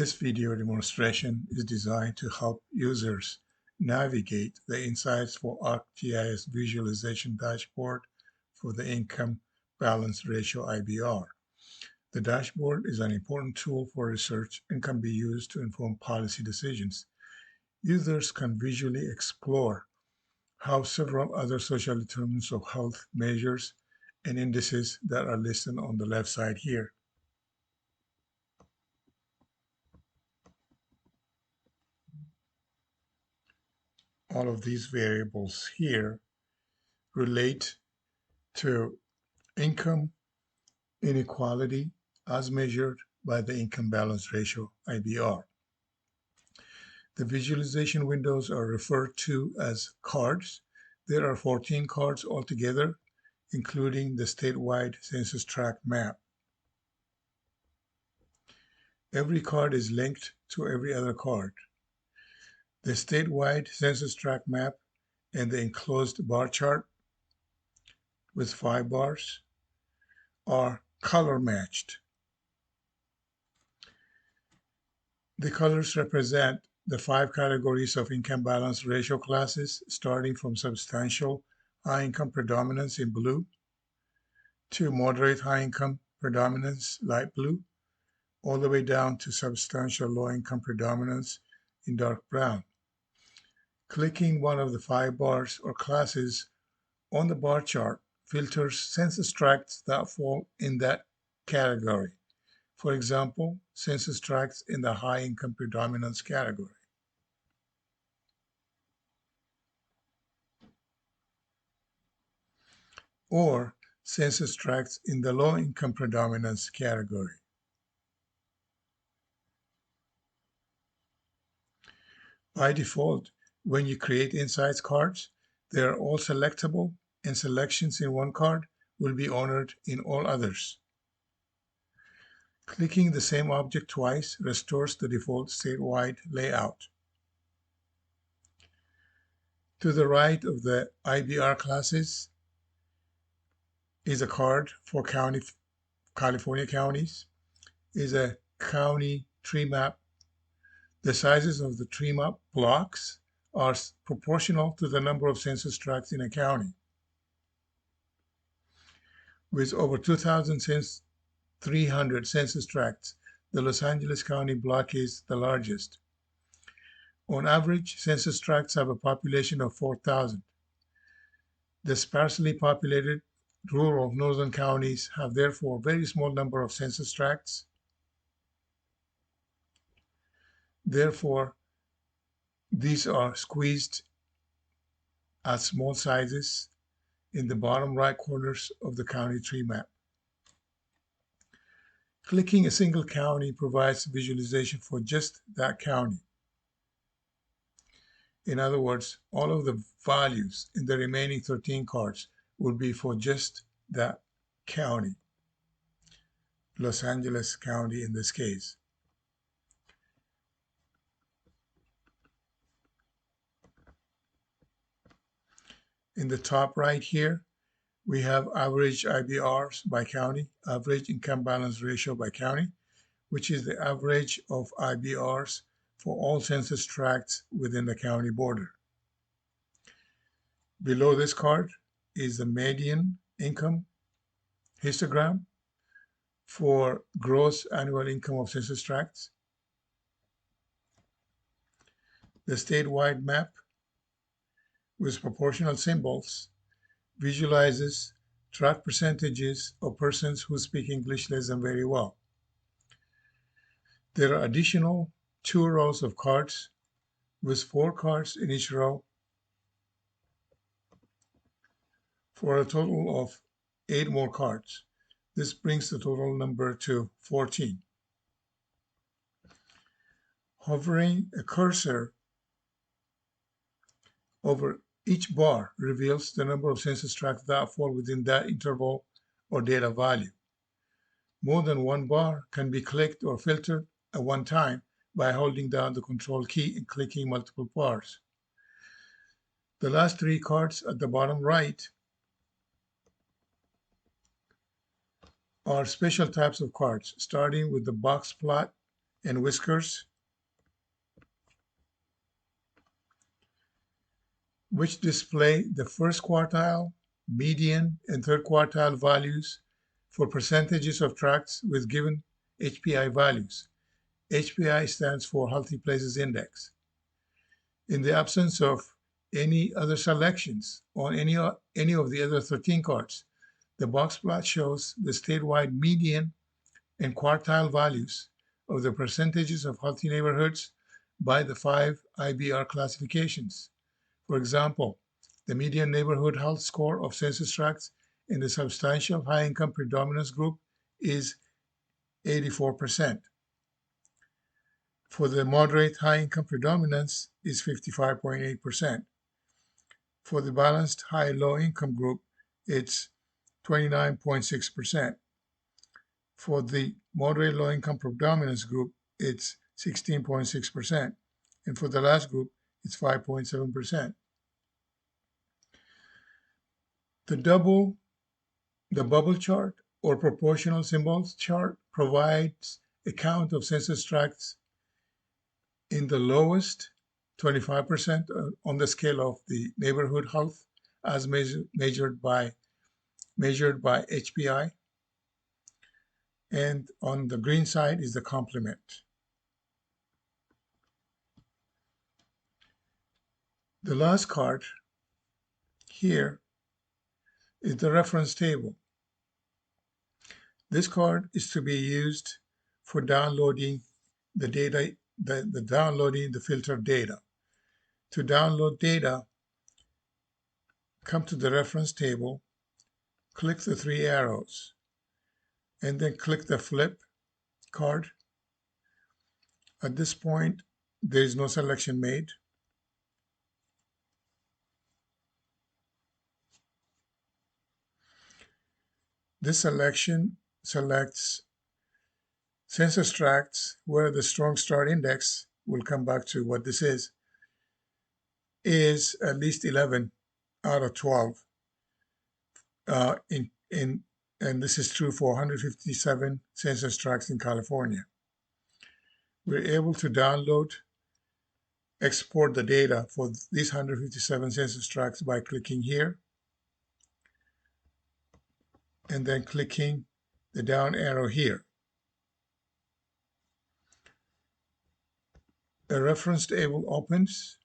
This video demonstration is designed to help users navigate the Insights for ArcGIS visualization dashboard for the Income Balance Ratio IBR. The dashboard is an important tool for research and can be used to inform policy decisions. Users can visually explore how several other social determinants of health measures and indices that are listed on the left side here. All of these variables here relate to income inequality as measured by the Income Balance Ratio, IBR. The visualization windows are referred to as cards. There are 14 cards altogether, including the statewide census tract map. Every card is linked to every other card. The statewide census tract map and the enclosed bar chart with 5 bars are color matched. The colors represent the 5 categories of income balance ratio classes, starting from substantial high income predominance in blue to moderate high income predominance, light blue, all the way down to substantial low income predominance in dark brown. Clicking one of the 5 bars or classes on the bar chart filters census tracts that fall in that category. For example, census tracts in the high income predominance category. Or census tracts in the low income predominance category. By default, when you create Insights cards, they are all selectable, and selections in one card will be honored in all others. Clicking the same object twice restores the default statewide layout. To the right of the IBR classes is a card for California counties, is a county tree map. The sizes of the tree map blocks are proportional to the number of census tracts in a county. With over 2,300 census tracts, the Los Angeles County block is the largest. On average, census tracts have a population of 4,000. The sparsely populated rural northern counties have therefore a very small number of census tracts. Therefore, these are squeezed at small sizes in the bottom right corners of the county tree map. Clicking a single county provides visualization for just that county. In other words, all of the values in the remaining 13 cards will be for just that county, Los Angeles County in this case. In the top right here, we have average IBRs by county, average income balance ratio by county, which is the average of IBRs for all census tracts within the county border. Below this card is the median income histogram for gross annual income of census tracts. The statewide map with proportional symbols visualizes tract percentages of persons who speak English less than very well. There are additional 2 rows of cards with 4 cards in each row for a total of 8 more cards. This brings the total number to 14. Hovering a cursor over each bar reveals the number of census tracts that fall within that interval or data value. More than one bar can be clicked or filtered at one time by holding down the Control key and clicking multiple bars. The last 3 cards at the bottom right are special types of cards, starting with the box plot and whiskers, which display the first quartile, median, and third quartile values for percentages of tracts with given HPI values. HPI stands for Healthy Places Index. In the absence of any other selections on any of the other 13 cards, the box plot shows the statewide median and quartile values of the percentages of healthy neighborhoods by the 5 IBR classifications. For example, the median neighborhood health score of census tracts in the substantial high-income predominance group is 84%. For the moderate high-income predominance is 55.8%. For the balanced high-low-income group, it's 29.6%. For the moderate low-income predominance group, it's 16.6%. And for the last group, it's 5.7%. The bubble chart or proportional symbols chart provides a count of census tracts in the lowest 25% on the scale of the neighborhood health as measured by HPI. And on the green side is the complement. The last card here is the reference table. This card is to be used for downloading the data, downloading the filtered data. To download data, come to the reference table, click the 3 arrows, and then click the flip card. At this point, there is no selection made. This selection selects census tracts where the strong start index, we'll come back to what this is at least 11 out of 12. And this is true for 157 census tracts in California. We're able to download, export the data for these 157 census tracts by clicking here and then clicking the down arrow here. A reference table opens.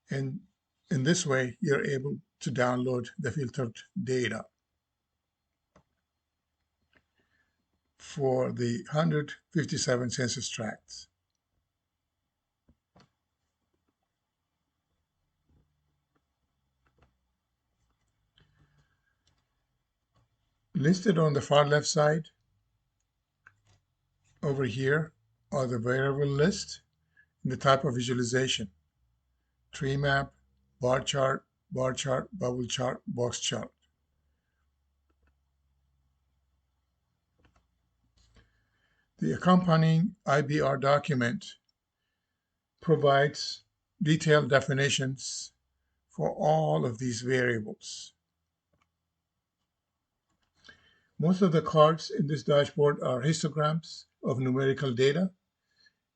And in this way, you're able to download the filtered data for the 157 census tracts. Listed on the far left side over here are the variable list and the type of visualization: tree map, bar chart, bubble chart, box chart. The accompanying IBR document provides detailed definitions for all of these variables. Most of the cards in this dashboard are histograms of numerical data.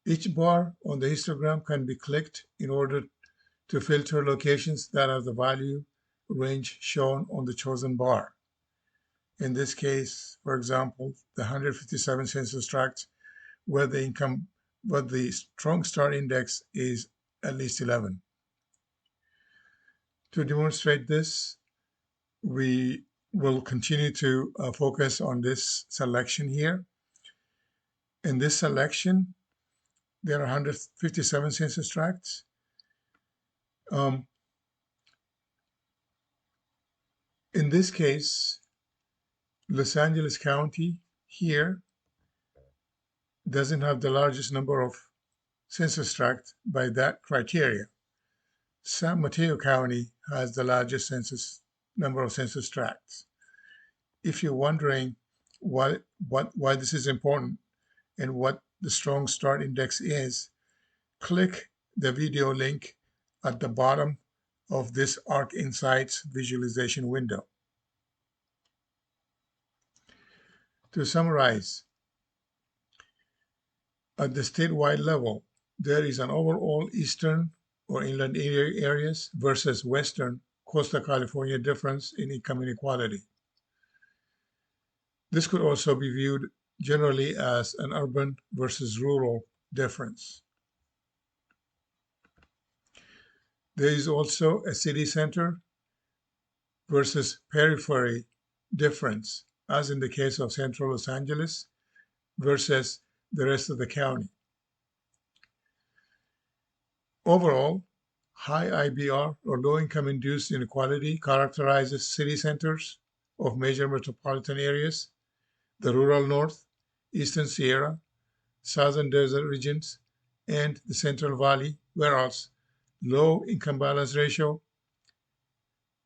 Each bar on the histogram can be clicked in order to filter locations that have the value range shown on the chosen bar. In this case, for example, the 157 census tracts where the strong start index is at least 11. To demonstrate this, we will continue to focus on this selection here. In this selection, there are 157 census tracts. In this case, Los Angeles County here doesn't have the largest number of census tracts by that criteria. San Mateo County has the largest number of census tracts. If you're wondering why this is important and what the strong start index is, click the video link at the bottom of this ARC Insights visualization window. To summarize, at the statewide level, there is an overall eastern or inland areas versus western coastal California difference in income inequality. This could also be viewed generally as an urban versus rural difference. There is also a city center versus periphery difference, as in the case of central Los Angeles versus the rest of the county. Overall, high IBR or low income induced inequality characterizes city centers of major metropolitan areas, the rural north, eastern Sierra, southern desert regions, and the Central Valley, whereas low income balance ratio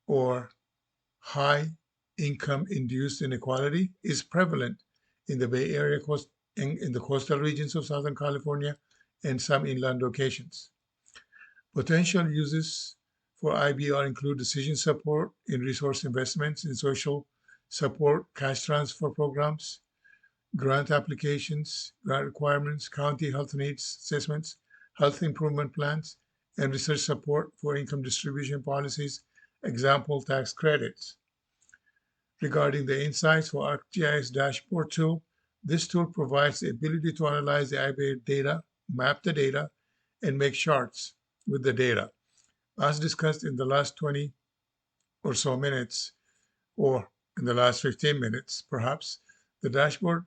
or high income induced inequality is prevalent in the Bay Area in the coastal regions of Southern California and some inland locations. Potential uses for IBR include decision support in resource investments in social support, cash transfer programs, grant applications, grant requirements, county health needs assessments, health improvement plans, and research support for income distribution policies, example tax credits. Regarding the insights for ArcGIS dashboard tool, this tool provides the ability to analyze the IBR data, map the data, and make charts with the data. As discussed in the last 20 or so minutes, or in the last 15 minutes perhaps, the dashboard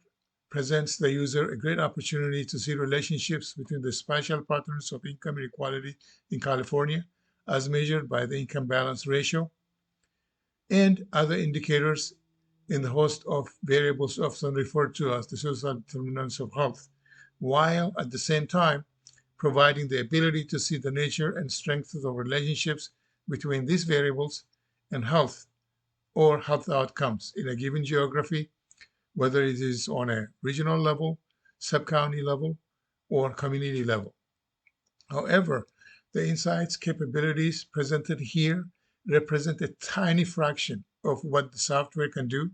presents the user a great opportunity to see relationships between the spatial patterns of income inequality in California, as measured by the income balance ratio, and other indicators in the host of variables often referred to as the social determinants of health, while at the same time providing the ability to see the nature and strength of the relationships between these variables and health or health outcomes in a given geography, whether it is on a regional level, sub-county level, or community level. However, the insights capabilities presented here represent a tiny fraction of what the software can do,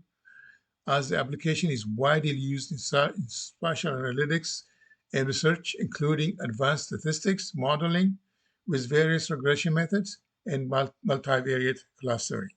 as the application is widely used in spatial analytics and research, including advanced statistics, modeling with various regression methods, and multivariate clustering.